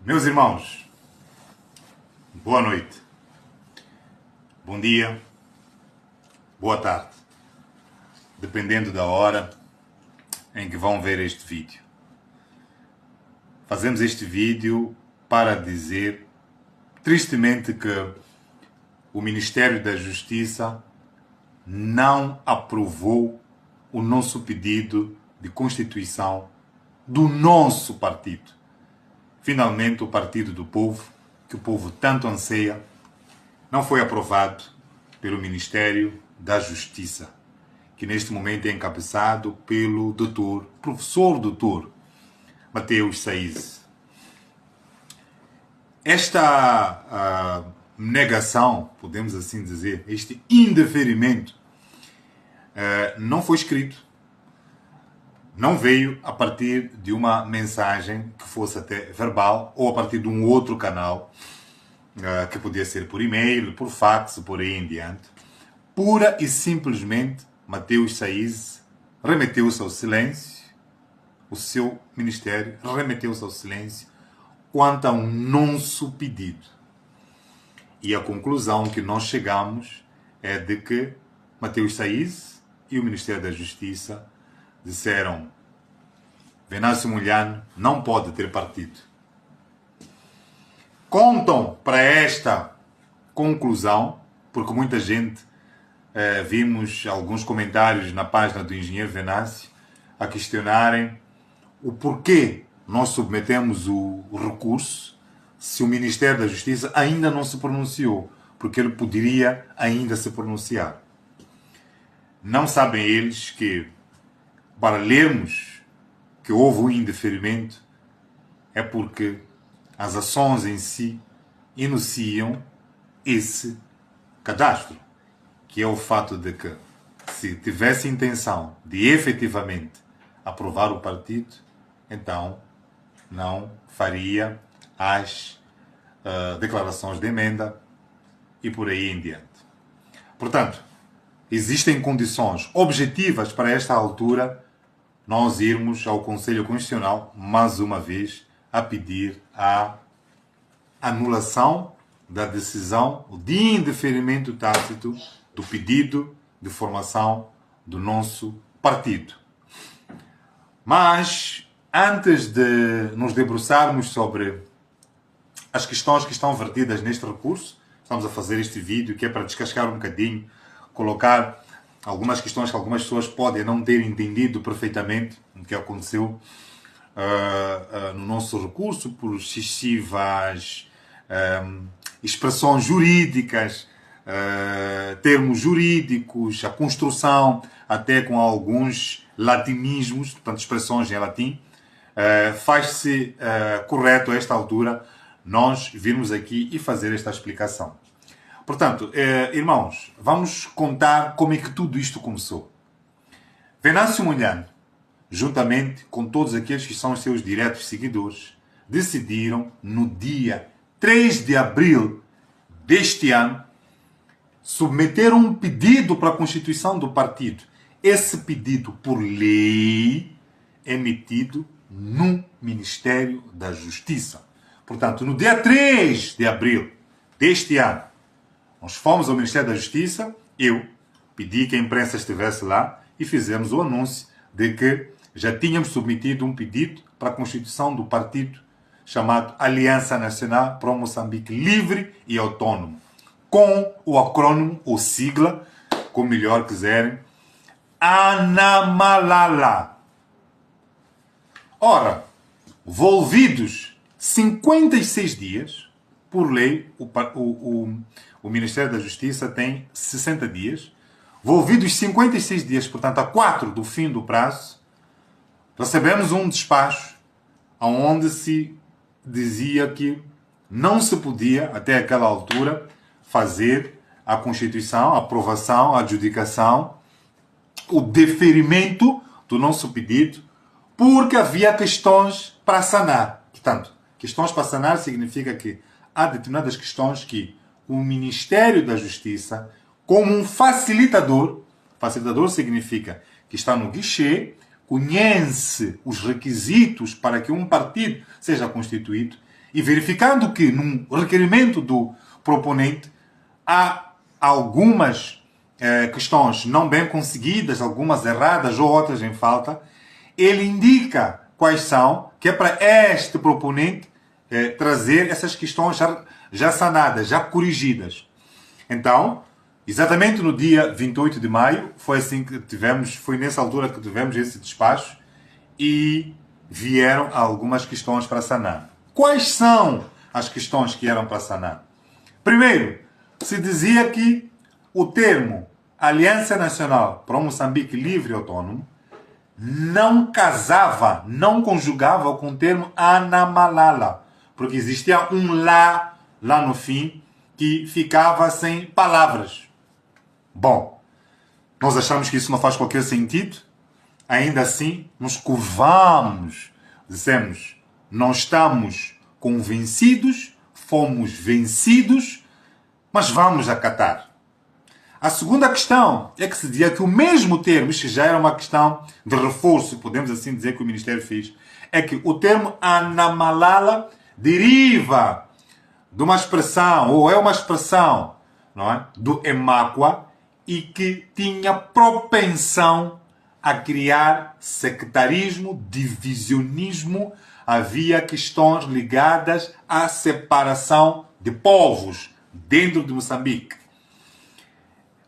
Meus irmãos, boa noite, bom dia, boa tarde, dependendo da hora em que vão ver este vídeo. Fazemos este vídeo para dizer, tristemente, que o Ministério da Justiça não aprovou o nosso pedido de constituição do nosso partido. Finalmente, o Partido do Povo, que o povo tanto anseia, não foi aprovado pelo Ministério da Justiça, que neste momento é encabeçado pelo professor doutor Mateus Saiz. Esta negação, podemos assim dizer, este indeferimento, não foi escrito. Não veio a partir de uma mensagem que fosse até verbal ou a partir de um outro canal, que podia ser por e-mail, por fax, por aí em diante. Pura e simplesmente, Mateus Saiz remeteu-se ao silêncio, o seu ministério remeteu-se ao silêncio quanto ao nosso pedido. E a conclusão que nós chegamos é de que Mateus Saiz e o Ministério da Justiça disseram: Venâncio Mondlane não pode ter partido. Contam para esta conclusão, porque muita gente, vimos alguns comentários na página do engenheiro Venâncio a questionarem o porquê nós submetemos o recurso se o Ministério da Justiça ainda não se pronunciou, porque ele poderia ainda se pronunciar. Não sabem eles que, para lermos que houve um indeferimento, é porque as ações em si enunciam esse cadastro, que é o fato de que, se tivesse intenção de efetivamente aprovar o partido, então não faria as declarações de emenda e por aí em diante. Portanto, existem condições objetivas para esta altura nós irmos ao Conselho Constitucional, mais uma vez, a pedir a anulação da decisão de indeferimento tácito do pedido de formação do nosso partido. Mas, antes de nos debruçarmos sobre as questões que estão vertidas neste recurso, estamos a fazer este vídeo que é para descascar um bocadinho, colocar algumas questões que algumas pessoas podem não ter entendido perfeitamente o que aconteceu no nosso recurso, por excessivas expressões jurídicas, termos jurídicos, a construção até com alguns latinismos, portanto expressões em latim. Faz-se correto a esta altura nós virmos aqui e fazer esta explicação. Portanto, irmãos, vamos contar como é que tudo isto começou. Venâncio Mondlane, juntamente com todos aqueles que são os seus diretos seguidores, decidiram, no dia 3 de abril deste ano, submeter um pedido para a constituição do partido. Esse pedido, por lei, é emitido no Ministério da Justiça. Portanto, no dia 3 de abril deste ano, nós fomos ao Ministério da Justiça, eu pedi que a imprensa estivesse lá e fizemos o anúncio de que já tínhamos submetido um pedido para a constituição do partido chamado Aliança Nacional para o Moçambique Livre e Autônomo, com o acrônimo ou sigla, como melhor quiserem, ANAMALALA. Ora, volvidos 56 dias, por lei, o Ministério da Justiça tem 60 dias. Volvidos 56 dias, portanto, a 4 do fim do prazo, recebemos um despacho onde se dizia que não se podia, até aquela altura, fazer a constituição, a aprovação, a adjudicação, o deferimento do nosso pedido, porque havia questões para sanar. Portanto, questões para sanar significa que há determinadas questões que o Ministério da Justiça, como um facilitador significa que está no guichê, conhece os requisitos para que um partido seja constituído e verificando que num requerimento do proponente há algumas questões não bem conseguidas, algumas erradas ou outras em falta, ele indica quais são, que é para este proponente trazer essas questões já sanadas, já corrigidas. Então, exatamente no dia 28 de maio, foi assim que tivemos, foi nessa altura que tivemos esse despacho e vieram algumas questões para sanar. Quais são as questões que eram para sanar? Primeiro, se dizia que o termo Aliança Nacional para o Moçambique Livre e Autônomo não casava, não conjugava com o termo Anamalala, porque existia um lá no fim que ficava sem palavras. Bom, nós achamos que isso não faz qualquer sentido. Ainda assim, nos curvamos, dizemos, não estamos convencidos, fomos vencidos, mas vamos acatar. A segunda questão é que se dizia que o mesmo termo, isto já era uma questão de reforço, podemos assim dizer que o Ministério fez, é que o termo Anamalala deriva de uma expressão, ou é uma expressão, não é, do Emáqua, e que tinha propensão a criar sectarismo, divisionismo, havia questões ligadas à separação de povos dentro de Moçambique.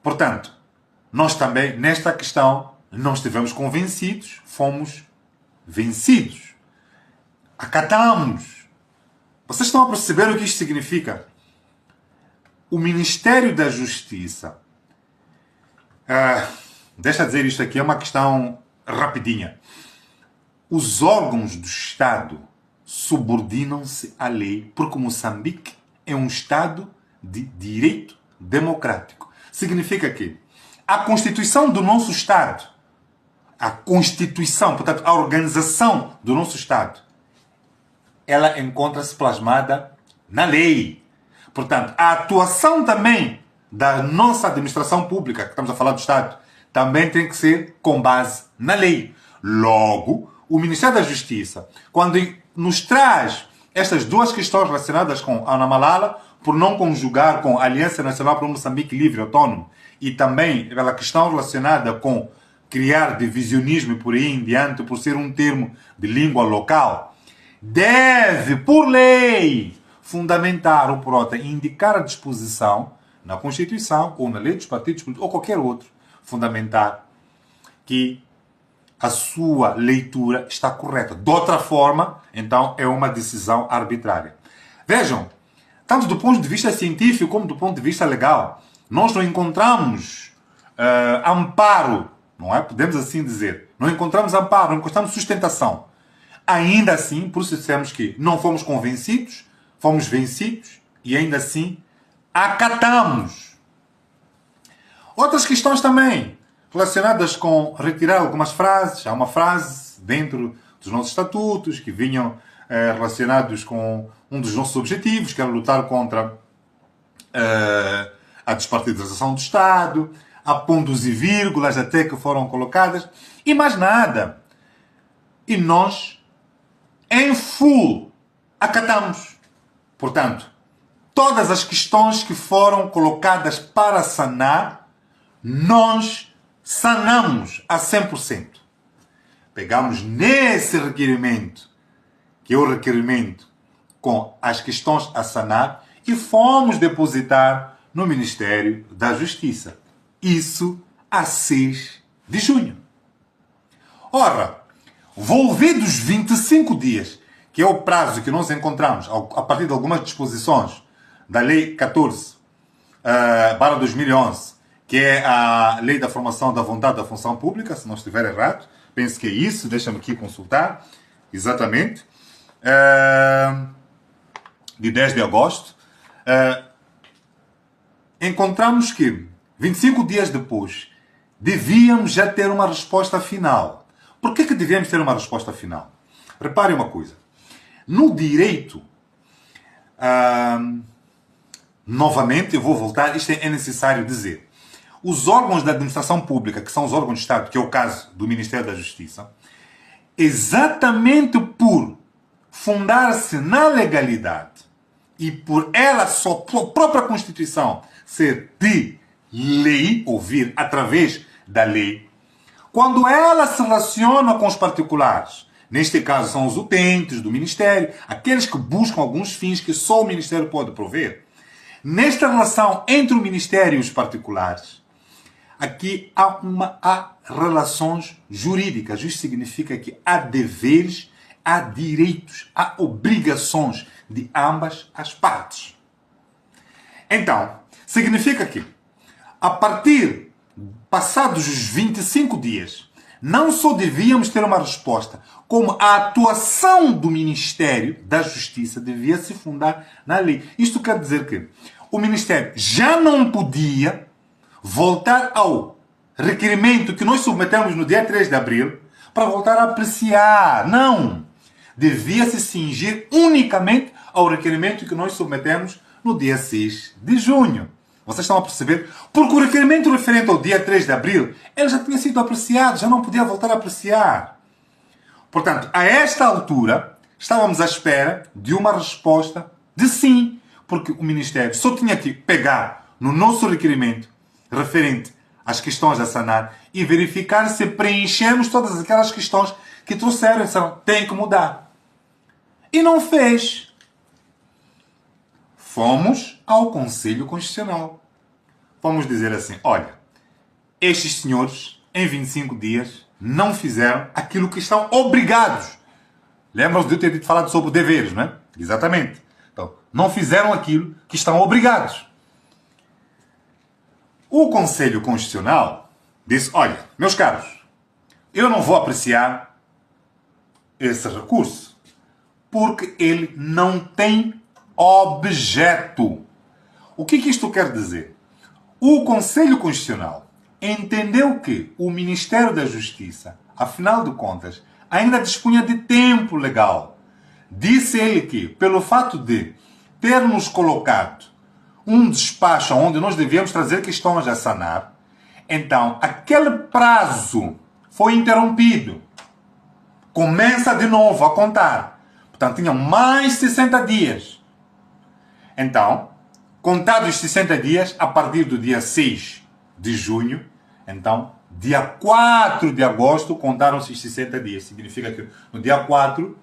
Portanto, nós também, nesta questão, não estivemos convencidos, fomos vencidos. Acatamos. Vocês estão a perceber o que isto significa? O Ministério da Justiça, deixa eu dizer isto aqui, é uma questão rapidinha. Os órgãos do Estado subordinam-se à lei, porque Moçambique é um Estado de direito democrático. Significa que a Constituição do nosso Estado, a Constituição, portanto, a organização do nosso Estado, ela encontra-se plasmada na lei. Portanto, a atuação também da nossa administração pública, que estamos a falar do Estado, também tem que ser com base na lei. Logo, o Ministério da Justiça, quando nos traz estas duas questões relacionadas com Anamalala, por não conjugar com a Aliança Nacional para o Moçambique Livre e Autônomo, e também pela questão relacionada com criar divisionismo e por aí em diante, por ser um termo de língua local, deve, por lei, fundamentar o PROTA e indicar a disposição na Constituição ou na lei dos partidos políticos ou qualquer outro, fundamentar que a sua leitura está correta. De outra forma, então, é uma decisão arbitrária. Vejam, tanto do ponto de vista científico como do ponto de vista legal, nós não encontramos amparo, não é? Podemos assim dizer. Não encontramos amparo, não encontramos sustentação. Ainda assim, por isso dissemos que não fomos convencidos, fomos vencidos e ainda assim acatamos. Outras questões também relacionadas com retirar algumas frases. Há uma frase dentro dos nossos estatutos que vinham relacionados com um dos nossos objetivos, que era lutar contra a despartidarização do Estado. Há pontos e vírgulas até que foram colocadas e mais nada. E nós, em full, acatamos. Portanto, todas as questões que foram colocadas para sanar, nós sanamos a 100%. Pegamos nesse requerimento, que é o requerimento com as questões a sanar, e fomos depositar no Ministério da Justiça. Isso a 6 de junho. Ora, volvidos 25 dias, que é o prazo que nós encontramos a partir de algumas disposições da Lei 14/2011, que é a Lei da Formação da Vontade da Função Pública, se não estiver errado, penso que é isso, deixa-me aqui consultar, exatamente, de 10 de agosto, encontramos que 25 dias depois devíamos já ter uma resposta final. Por que devíamos ter uma resposta final? Reparem uma coisa. No direito, novamente, eu vou voltar, isto é necessário dizer. Os órgãos da administração pública, que são os órgãos de Estado, que é o caso do Ministério da Justiça, exatamente por fundar-se na legalidade e por ela, sua própria Constituição, ser de lei, ou vir através da lei, quando ela se relaciona com os particulares, neste caso são os utentes do Ministério, aqueles que buscam alguns fins que só o Ministério pode prover, nesta relação entre o Ministério e os particulares, aqui há relações jurídicas. Isso significa que há deveres, há direitos, há obrigações de ambas as partes. Então, significa que, a partir, passados os 25 dias, não só devíamos ter uma resposta, como a atuação do Ministério da Justiça devia se fundar na lei. Isto quer dizer que o Ministério já não podia voltar ao requerimento que nós submetemos no dia 3 de abril para voltar a apreciar. Não! Devia se cingir unicamente ao requerimento que nós submetemos no dia 6 de junho. Vocês estão a perceber? Porque o requerimento referente ao dia 3 de abril, ele já tinha sido apreciado, já não podia voltar a apreciar. Portanto, a esta altura, estávamos à espera de uma resposta de sim, porque o Ministério só tinha que pegar no nosso requerimento referente às questões a sanar e verificar se preenchemos todas aquelas questões que trouxeram, tem que mudar. E não fez. Fomos ao Conselho Constitucional. Vamos dizer assim, olha, estes senhores, em 25 dias, não fizeram aquilo que estão obrigados. Lembram-se de eu ter falado sobre deveres, não é? Exatamente. Então, não fizeram aquilo que estão obrigados. O Conselho Constitucional disse, olha, meus caros, eu não vou apreciar esse recurso, porque ele não tem objeto. O que isto quer dizer? O Conselho Constitucional entendeu que o Ministério da Justiça, afinal de contas, ainda dispunha de tempo legal. Disse ele que, pelo fato de ter-nos colocado um despacho onde nós devíamos trazer questões a sanar, então aquele prazo foi interrompido. Começa de novo a contar. Portanto, tinham mais 60 dias. Então, contados os 60 dias, a partir do dia 6 de junho, então, dia 4 de agosto, contaram-se os 60 dias. Significa que no dia 4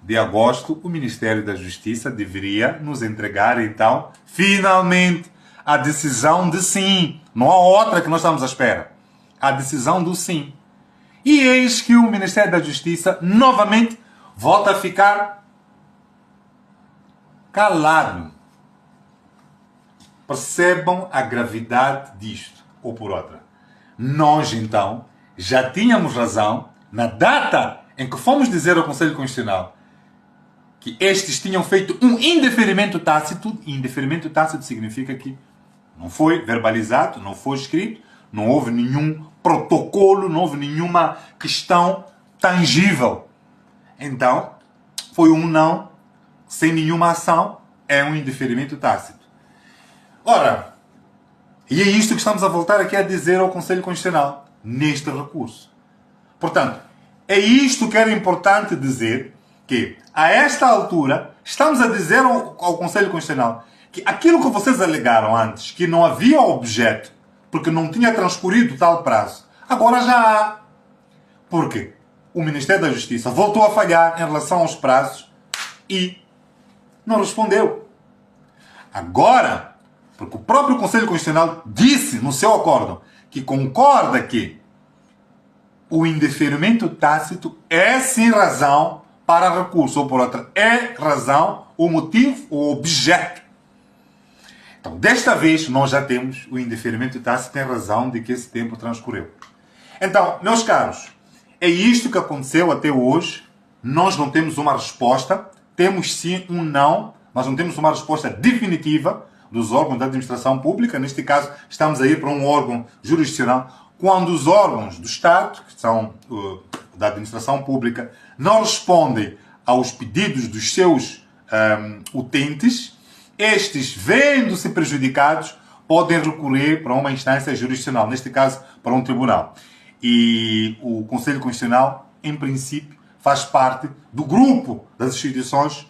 de agosto, o Ministério da Justiça deveria nos entregar, então, finalmente, a decisão de sim. Não há outra que nós estamos à espera. A decisão do sim. E eis que o Ministério da Justiça, novamente, volta a ficar calado. Percebam a gravidade disto, ou por outra. Nós, então, já tínhamos razão na data em que fomos dizer ao Conselho Constitucional que estes tinham feito um indeferimento tácito. E indeferimento tácito significa que não foi verbalizado, não foi escrito, não houve nenhum protocolo, não houve nenhuma questão tangível. Então, foi um não, sem nenhuma ação, é um indeferimento tácito. Ora, e é isto que estamos a voltar aqui a dizer ao Conselho Constitucional, neste recurso. Portanto, é isto que era importante dizer, que a esta altura estamos a dizer ao Conselho Constitucional que aquilo que vocês alegaram antes, que não havia objeto, porque não tinha transcorrido tal prazo, agora já há. Porque o Ministério da Justiça voltou a falhar em relação aos prazos e não respondeu. Agora, porque o próprio Conselho Constitucional disse no seu acórdão que concorda que o indeferimento tácito é sim razão para recurso, ou por outra, é razão, o motivo, o objeto. Então, desta vez, nós já temos o indeferimento tácito em razão de que esse tempo transcorreu. Então, meus caros, é isto que aconteceu até hoje. Nós não temos uma resposta, temos sim um não, mas não temos uma resposta definitiva dos órgãos da administração pública. Neste caso, estamos a ir para um órgão jurisdicional. Quando os órgãos do Estado, que são da administração pública, não respondem aos pedidos dos seus utentes, estes, vendo-se prejudicados, podem recorrer para uma instância jurisdicional, neste caso, para um tribunal. E o Conselho Constitucional, em princípio, faz parte do grupo das instituições